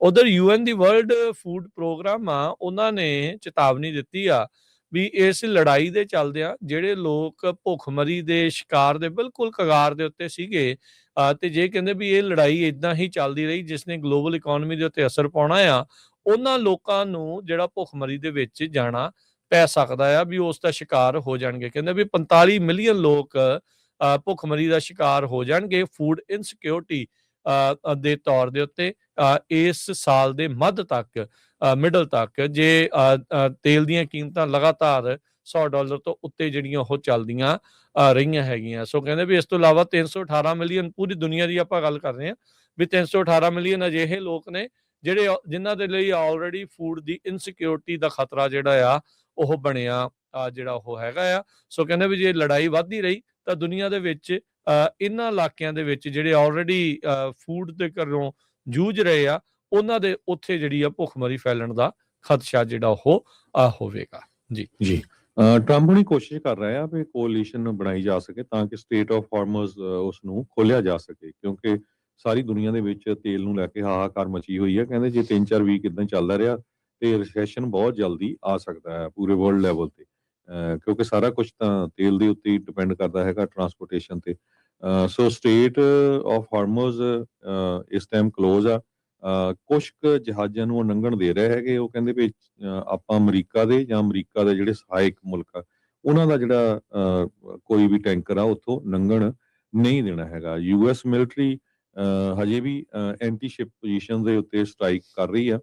ਉਧਰ ਯੂਐਨ ਦੀ world food programme ਆ, ਉਹਨਾਂ ਨੇ ਚੇਤਾਵਨੀ ਦਿੱਤੀ ਆ ਵੀ ਇਸ ਲੜਾਈ ਦੇ ਚੱਲਦਿਆਂ ਜਿਹੜੇ ਲੋਕ ਭੁੱਖਮਰੀ ਦੇ ਸ਼ਿਕਾਰ ਦੇ ਬਿਲਕੁਲ ਕਗਾਰ ਦੇ ਉੱਤੇ ਸੀਗੇ, ਤੇ ਜੇ ਕਹਿੰਦੇ ਵੀ ਇਹ ਲੜਾਈ ਇਦਾਂ ਹੀ ਚੱਲਦੀ ਰਹੀ ਜਿਸ ਨੇ ਗਲੋਬਲ ਇਕਨੋਮੀ ਦੇ ਉੱਤੇ ਅਸਰ ਪਾਉਣਾ ਆ, ਉਹਨਾਂ ਲੋਕਾਂ ਨੂੰ ਜਿਹੜਾ ਭੁੱਖਮਰੀ ਦੇ ਵਿੱਚ ਜਾਣਾ ਪੈ ਸਕਦਾ ਆ, ਵੀ ਉਸ ਦਾ ਸ਼ਿਕਾਰ ਹੋ ਜਾਣਗੇ। ਕਹਿੰਦੇ ਵੀ 45 ਮਿਲੀਅਨ ਲੋਕ ਭੁੱਖਮਰੀ ਦਾ ਸ਼ਿਕਾਰ ਹੋ ਜਾਣਗੇ ਫੂਡ ਇਨਸਿਕਿਉਰਿਟੀ ਦੇ ਤੌਰ ਦੇ ਉੱਤੇ ਇਸ ਸਾਲ ਦੇ ਮੱਧ ਤੱਕ, ਮਿਡਲ ਤੱਕ, ਜੇ ਤੇਲ ਦੀਆਂ ਕੀਮਤਾਂ ਲਗਾਤਾਰ $100 ਤੋਂ ਉੱਤੇ ਜਿਹੜੀਆਂ ਉਹ ਚੱਲਦੀਆਂ ਰਹੀਆਂ ਹੈਗੀਆਂ। ਸੋ ਕਹਿੰਦੇ ਵੀ ਇਸ ਤੋਂ ਇਲਾਵਾ 318 ਮਿਲੀਅਨ, ਪੂਰੀ ਦੁਨੀਆ ਦੀ ਆਪਾਂ ਗੱਲ ਕਰ ਰਹੇ ਹਾਂ, ਵੀ 318 ਮਿਲੀਅਨ ਅਜਿਹੇ ਲੋਕ ਨੇ ਜਿਨ੍ਹਾਂ ਦੇ ਲਈ ਆਲਰੇਡੀ ਫੂਡ ਦੀ ਇਨਸਿਕਿਉਰਿਟੀ ਦਾ ਖਤਰਾ ਜਿਹੜਾ ਆ ਉਹ ਬਣਿਆ ਜਿਹੜਾ ਉਹ ਹੈਗਾ ਆ। ਸੋ ਕਹਿੰਦੇ ਵੀ ਜੇ ਲੜਾਈ ਵੱਧਦੀ ਰਹੀ ਤਾਂ ਦੁਨੀਆ ਦੇ ਵਿੱਚ ਇਹਨਾਂ ਇਲਾਕਿਆਂ ਦੇ ਵਿੱਚ ਜਿਹੜੇ ਆਲਰੇਡੀ ਫੂਡ ਦੇ ਘਰੋਂ ਜੂਝ ਰਹੇ ਆ, ਉਹਨਾਂ ਦੇ ਉੱਥੇ ਜਿਹੜੀ ਆ ਭੁੱਖਮਰੀ ਫੈਲਣ ਦਾ ਖਦਸ਼ਾ ਜਿਹੜਾ ਉਹ ਹੋਵੇਗਾ। ਜੀ ਜੀ ਟਰੰਪ ਹੁਣੀ ਕੋਸ਼ਿਸ਼ ਕਰ ਰਿਹਾ ਆ ਵੀ ਕੋਲੀਸ਼ਨ ਬਣਾਈ ਜਾ ਸਕੇ ਤਾਂ ਕਿ ਸਟੇਟ ਆਫ ਹਾਰਮਜ਼ ਉਸ ਨੂੰ ਖੋਲਿਆ ਜਾ ਸਕੇ, ਕਿਉਂਕਿ ਸਾਰੀ ਦੁਨੀਆ ਦੇ ਵਿੱਚ ਤੇਲ ਨੂੰ ਲੈ ਕੇ ਹਾਹਾਕਾਰ ਮਚੀ ਹੋਈ ਹੈ। ਕਹਿੰਦੇ ਜੇ 3-4 ਵੀਕ ਇਦਾਂ ਚੱਲਦਾ ਰਿਹਾ ਤੇ ਰਿਸੈਸ਼ਨ ਬਹੁਤ ਜਲਦੀ ਆ ਸਕਦਾ ਹੈ ਪੂਰੇ ਵਰਲਡ ਲੈਵਲ ਤੇ, ਕਿਉਂਕਿ ਸਾਰਾ ਕੁਝ ਤਾਂ ਤੇਲ ਦੇ ਉੱਤੇ ਹੀ ਡਿਪੈਂਡ ਕਰਦਾ ਹੈਗਾ, ਟਰਾਂਸਪੋਰਟੇਸ਼ਨ ਤੇ। ਸੋ ਸਟੇਟ ਆਫ ਹਾਰਮਜ਼ ਇਸ ਟਾਈਮ ਕਲੋਜ਼ ਆ। ਕੁਛ ਕੁ ਜਹਾਜ਼ਾਂ ਨੂੰ ਉਹ ਲੰਘਣ ਦੇ ਰਹੇ ਹੈਗੇ। ਉਹ ਕਹਿੰਦੇ ਵੀ ਆਪਾਂ ਅਮਰੀਕਾ ਦੇ ਜਾਂ ਅਮਰੀਕਾ ਦੇ ਜਿਹੜੇ ਸਹਾਇਕ ਮੁਲਕ ਆ ਉਹਨਾਂ ਦਾ ਜਿਹੜਾ ਕੋਈ ਵੀ ਟੈਂਕਰ ਆ ਉੱਥੋਂ ਲੰਘਣ ਨਹੀਂ ਦੇਣਾ ਹੈਗਾ। ਯੂਐਸ ਮਿਲਟਰੀ ਹਜੇ ਵੀ ਐਂਟੀ ਸ਼ਿਪ ਪੋਜੀਸ਼ਨ ਦੇ ਉੱਤੇ ਸਟ੍ਰਾਈਕ ਕਰ ਰਹੀ ਆ।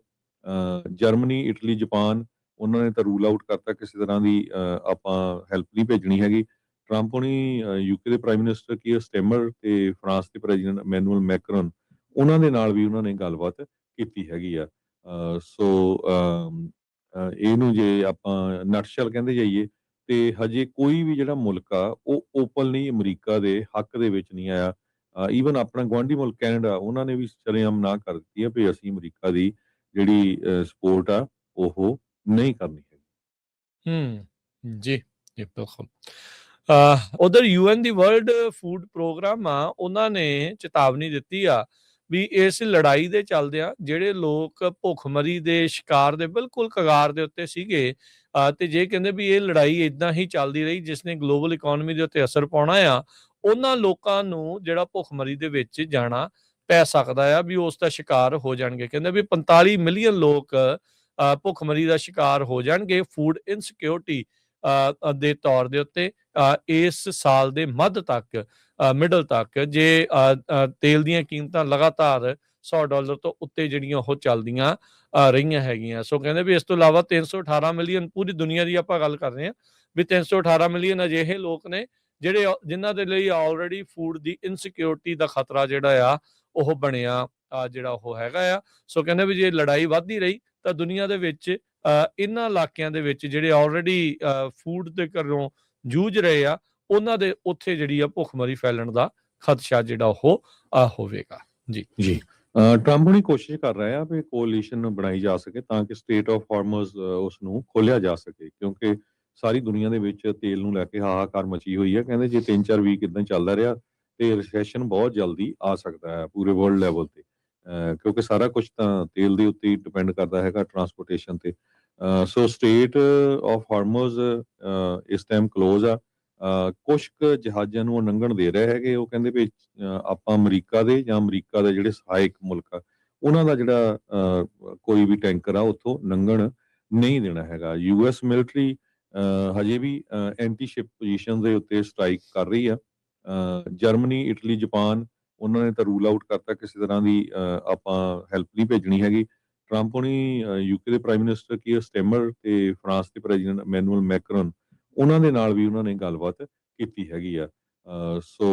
ਜਰਮਨੀ, ਇਟਲੀ, ਜਾਪਾਨ, ਉਹਨਾਂ ਨੇ ਤਾਂ ਰੂਲ ਆਊਟ ਕਰਤਾ ਕਿਸੇ ਤਰ੍ਹਾਂ ਦੀ ਆਪਾਂ ਹੈਲਪ ਨਹੀਂ ਭੇਜਣੀ ਹੈਗੀ। ਟਰੰਪ ਹੁਣੀ ਯੂਕੇ ਦੇ ਪ੍ਰਾਈਮ ਮਿਨਿਸਟਰ ਕੀਅਰ ਸਟਾਰਮਰ ਤੇ ਫਰਾਂਸ ਦੇ ਪ੍ਰੈਜ਼ੀਡੈਂਟ ਇਮੈਨੂਅਲ ਮੈਕਰਨ, ਉਹਨਾਂ ਦੇ ਨਾਲ ਵੀ ਉਹਨਾਂ ਨੇ ਗੱਲਬਾਤ ਕੀਤੀ ਹੈਗੀ ਆ। ਸੋ ਇਹਨੂੰ ਜੇ ਆਪਾਂ ਨਟਸ਼ਲ ਕਹਿੰਦੇ ਜਾਈਏ ਤੇ ਹਜੇ ਕੋਈ ਵੀ ਜਿਹੜਾ ਮੁਲਕ ਆ ਉਹ ਓਪਨਲੀ ਅਮਰੀਕਾ ਦੇ ਹੱਕ ਦੇ ਵਿੱਚ ਨਹੀਂ ਆਇਆ। ਈਵਨ ਆਪਣਾ ਗੁਆਂਢੀ ਮੁਲਕ ਕੈਨੇਡਾ, ਉਹਨਾਂ ਨੇ ਵੀ ਸ਼ਰੇਆਮ ਨਾ ਕਰ ਦਿੱਤੀ ਹੈ ਵੀ ਅਸੀਂ ਅਮਰੀਕਾ ਦੀ ਜਿਹੜੀ ਸਪੋਰਟ ਆ ਉਹ ਨਹੀਂ ਕਰਨੀ ਹੈ। ਜੀ ਜੀ ਬਿਲਕੁਲ। ਉਧਰ ਯੂਐਨ ਦੀ ਵਰਲਡ ਫੂਡ ਪ੍ਰੋਗਰਾਮ ਆ, ਉਹਨਾਂ ਨੇ ਚੇਤਾਵਨੀ ਦਿੱਤੀ ਆ ਵੀ ਇਸ ਲੜਾਈ ਦੇ ਚੱਲਦਿਆਂ ਜਿਹੜੇ ਲੋਕ ਭੁੱਖਮਰੀ ਦੇ ਸ਼ਿਕਾਰ ਦੇ ਬਿਲਕੁਲ ਕਗਾਰ ਦੇ ਉੱਤੇ ਸੀਗੇ, ਤੇ ਜੇ ਕਹਿੰਦੇ ਵੀ ਇਹ ਲੜਾਈ ਇਦਾਂ ਹੀ ਚੱਲਦੀ ਰਹੀ ਜਿਸ ਨੇ ਗਲੋਬਲ ਇਕਨੋਮੀ ਦੇ ਉੱਤੇ ਅਸਰ ਪਾਉਣਾ ਆ, ਉਹਨਾਂ ਲੋਕਾਂ ਨੂੰ ਜਿਹੜਾ ਭੁੱਖਮਰੀ ਦੇ ਵਿੱਚ ਜਾਣਾ ਪੈ ਸਕਦਾ ਆ, ਵੀ ਉਸ ਦਾ ਸ਼ਿਕਾਰ ਹੋ ਜਾਣਗੇ। ਕਹਿੰਦੇ ਵੀ 45 ਮਿਲੀਅਨ ਲੋਕ ਭੁੱਖਮਰੀ ਦਾ ਸ਼ਿਕਾਰ ਹੋ ਜਾਣਗੇ ਫੂਡ ਇਨਸਿਕਿਉਰਿਟੀ ਦੇ ਤੌਰ ਦੇ ਉੱਤੇ ਇਸ ਸਾਲ ਦੇ ਮੱਧ ਤੱਕ, ਮਿਡਲ ਤੱਕ, ਜੇ ਤੇਲ ਦੀਆਂ ਕੀਮਤਾਂ ਲਗਾਤਾਰ $100 ਤੋਂ ਉੱਤੇ ਜਿਹੜੀਆਂ ਉਹ ਚੱਲਦੀਆਂ ਰਹੀਆਂ ਹੈਗੀਆਂ। ਸੋ ਕਹਿੰਦੇ ਵੀ ਇਸ ਤੋਂ ਇਲਾਵਾ 318 ਮਿਲੀਅਨ, ਪੂਰੀ ਦੁਨੀਆ ਦੀ ਆਪਾਂ ਗੱਲ ਕਰ ਰਹੇ ਹਾਂ, ਵੀ 318 ਮਿਲੀਅਨ ਅਜਿਹੇ ਲੋਕ ਨੇ ਜਿਨ੍ਹਾਂ ਦੇ ਲਈ ਆਲਰੇਡੀ ਫੂਡ ਦੀ ਇਨਸਿਕਿਉਰਿਟੀ ਦਾ ਖਤਰਾ ਜਿਹੜਾ ਆ ਉਹ ਬਣਿਆ ਜਿਹੜਾ ਉਹ ਹੈਗਾ ਆ। ਸੋ ਕਹਿੰਦੇ ਵੀ ਜੇ ਲੜਾਈ ਵੱਧਦੀ ਰਹੀ ਤਾਂ ਦੁਨੀਆ ਦੇ ਵਿੱਚ ਇਹਨਾਂ ਇਲਾਕਿਆਂ ਦੇ ਵਿੱਚ ਜਿਹੜੇ ਆਲਰੇਡੀ ਫੂਡ ਦੇ ਘਰੋਂ ਜੂਝ ਰਹੇ ਆ, ਉਹਨਾਂ ਦੇ ਉੱਥੇ ਜਿਹੜੀ ਆ ਭੁੱਖਮਰੀ ਫੈਲਣ ਦਾ ਖਦਸ਼ਾ ਜਿਹੜਾ ਉਹ ਹੋਵੇਗਾ। ਜੀ ਜੀ ਟਰੰਪ ਹੁਣੀ ਕੋਸ਼ਿਸ਼ ਕਰ ਰਿਹਾ ਆ ਵੀ ਕੋਲੀਸ਼ਨ ਬਣਾਈ ਜਾ ਸਕੇ ਤਾਂ ਕਿ ਸਟੇਟ ਆਫ ਹਾਰਮਜ਼ ਉਸ ਨੂੰ ਖੋਲਿਆ ਜਾ ਸਕੇ, ਕਿਉਂਕਿ ਸਾਰੀ ਦੁਨੀਆ ਦੇ ਵਿੱਚ ਤੇਲ ਨੂੰ ਲੈ ਕੇ ਹਾਹਾਕਾਰ ਮਚੀ ਹੋਈ ਹੈ। ਕਹਿੰਦੇ ਜੇ 3-4 ਵੀਕ ਇਦਾਂ ਚੱਲਦਾ ਰਿਹਾ ਤੇ ਰਿਸੈਸ਼ਨ ਬਹੁਤ ਜਲਦੀ ਆ ਸਕਦਾ ਹੈ ਪੂਰੇ ਵਰਲਡ ਲੈਵਲ ਤੇ, ਕਿਉਂਕਿ ਸਾਰਾ ਕੁਝ ਤਾਂ ਤੇਲ ਦੇ ਉੱਤੇ ਹੀ ਡਿਪੈਂਡ ਕਰਦਾ ਹੈਗਾ, ਟਰਾਂਸਪੋਰਟੇਸ਼ਨ ਤੇ। ਸੋ ਸਟੇਟ ਆਫ ਹਾਰਮਜ਼ ਇਸ ਟਾਈਮ ਕਲੋਜ਼ ਆ। ਕੁਛ ਕੁ ਜਹਾਜ਼ਾਂ ਨੂੰ ਉਹ ਲੰਘਣ ਦੇ ਰਹੇ ਹੈਗੇ। ਉਹ ਕਹਿੰਦੇ ਵੀ ਆਪਾਂ ਅਮਰੀਕਾ ਦੇ ਜਾਂ ਅਮਰੀਕਾ ਦੇ ਜਿਹੜੇ ਸਹਾਇਕ ਮੁਲਕ ਆ ਉਹਨਾਂ ਦਾ ਜਿਹੜਾ ਕੋਈ ਵੀ ਟੈਂਕਰ ਆ ਉੱਥੋਂ ਲੰਘਣ ਨਹੀਂ ਦੇਣਾ ਹੈਗਾ। ਯੂਐਸ ਮਿਲਟਰੀ ਹਜੇ ਵੀ ਐਂਟੀ ਸ਼ਿਪ ਪੋਜੀਸ਼ਨ ਦੇ ਉੱਤੇ ਸਟ੍ਰਾਈਕ ਕਰ ਰਹੀ ਆ। ਜਰਮਨੀ, ਇਟਲੀ, ਜਾਪਾਨ, ਉਹਨਾਂ ਨੇ ਤਾਂ ਰੂਲ ਆਊਟ ਕਰਤਾ ਕਿਸੇ ਤਰ੍ਹਾਂ ਦੀ ਆਪਾਂ ਹੈਲਪ ਨਹੀਂ ਭੇਜਣੀ ਹੈਗੀ। ਟਰੰਪ ਹੁਣੀ ਯੂਕੇ ਦੇ ਪ੍ਰਾਈਮ ਮਿਨਿਸਟਰ ਕੀਅਰ ਸਟਾਰਮਰ ਤੇ ਫਰਾਂਸ ਦੇ ਪ੍ਰੈਜ਼ੀਡੈਂਟ ਇਮੈਨੂਅਲ ਮੈਕਰਨ, ਉਹਨਾਂ ਦੇ ਨਾਲ ਵੀ ਉਹਨਾਂ ਨੇ ਗੱਲਬਾਤ ਕੀਤੀ ਹੈਗੀ ਆ। ਸੋ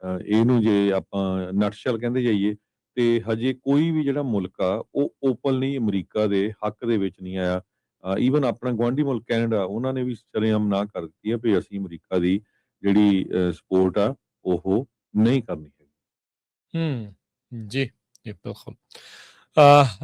ਇਹਨੂੰ ਜੇ ਆਪਾਂ ਨਟਸ਼ਲ ਕਹਿੰਦੇ ਜਾਈਏ ਤੇ ਹਜੇ ਕੋਈ ਵੀ ਜਿਹੜਾ ਮੁਲਕ ਆ ਉਹ ਓਪਨਲੀ ਅਮਰੀਕਾ ਦੇ ਹੱਕ ਦੇ ਵਿੱਚ ਨਹੀਂ ਆਇਆ। ਈਵਨ ਆਪਣਾ ਗੁਆਂਢੀ ਮੁਲਕ ਕੈਨੇਡਾ, ਉਹਨਾਂ ਨੇ ਵੀ ਸ਼ਰੇਆਮ ਨਾ ਕਰ ਦਿੱਤੀ ਹੈ ਵੀ ਅਸੀਂ ਅਮਰੀਕਾ ਦੀ ਜਿਹੜੀ ਸਪੋਰਟ ਆ ਉਹ ਨਹੀਂ ਕਰਨੀ ਹੈ। ਜੀ ਜੀ ਬਿਲਕੁਲ।